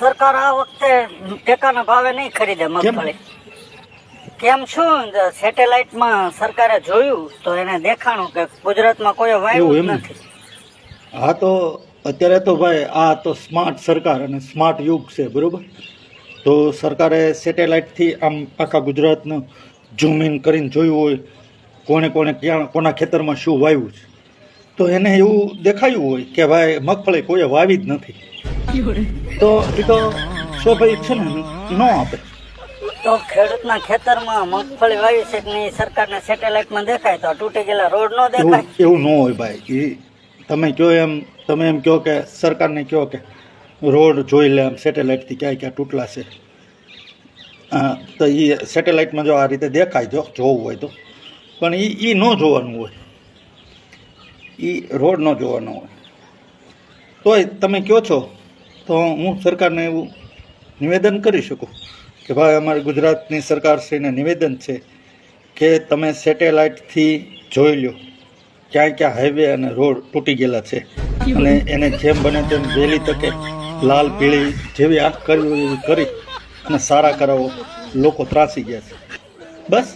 સરકાર આ વખતે ટેકાના ભાવે નહીં ખરીદે મગફળી. કેમ શું સેટેલાઇટમાં સરકારે જોયું તો એને દેખાણું કે ગુજરાતમાં કોઈ વાવ્યું જ નથી. હા તો અત્યારે તો ભાઈ આ તો સ્માર્ટ સરકાર અને સ્માર્ટ યુગ છે, બરોબર. તો સરકારે સેટેલાઇટથી આમ આખા ગુજરાતનું ઝૂમ ઇન કરીને જોયું હોય કોને કોને ક્યાં કોના ખેતરમાં શું વાવ્યું છે, તો એને એવું દેખાયું હોય કે ભાઈ મગફળી કોઈએ વાવી જ નથી, તો એ તો સ્વાભાવિક છે ને ન આપે. તો ખેડૂતના ખેતરમાં મગફળી વાવી છે કે નહીં સરકારને સેટેલાઇટમાં દેખાય તો તૂટી ગયેલા રોડ નો દેખાય? એવું ન હોય ભાઈ. એ તમે કહો એમ, તમે એમ કહો કે સરકારને કહો કે રોડ જોઈ લે આમ સેટેલાઇટથી ક્યાં ક્યાં તૂટલા છે, તો એ સેટેલાઇટમાં જો આ રીતે દેખાય જો જોવું હોય તો, પણ એ ન જોવાનું હોય, એ રોડ ન જોવાનો હોય. તોય તમે કહો છો તો હું સરકારને એવું નિવેદન કરી શકું કે ભાઈ અમારી ગુજરાતની સરકારશ્રીને નિવેદન છે કે તમે સેટેલાઇટથી જોઈ લો ક્યાં ક્યાં હાઈવે અને રોડ તૂટી ગયેલા છે, અને એને જેમ બને તેમ વહેલી તકે લાલ પીળી જેવી આંખ કરવી એવી કરી અને સારા કરાવો. લોકો ત્રાસી ગયા છે બસ.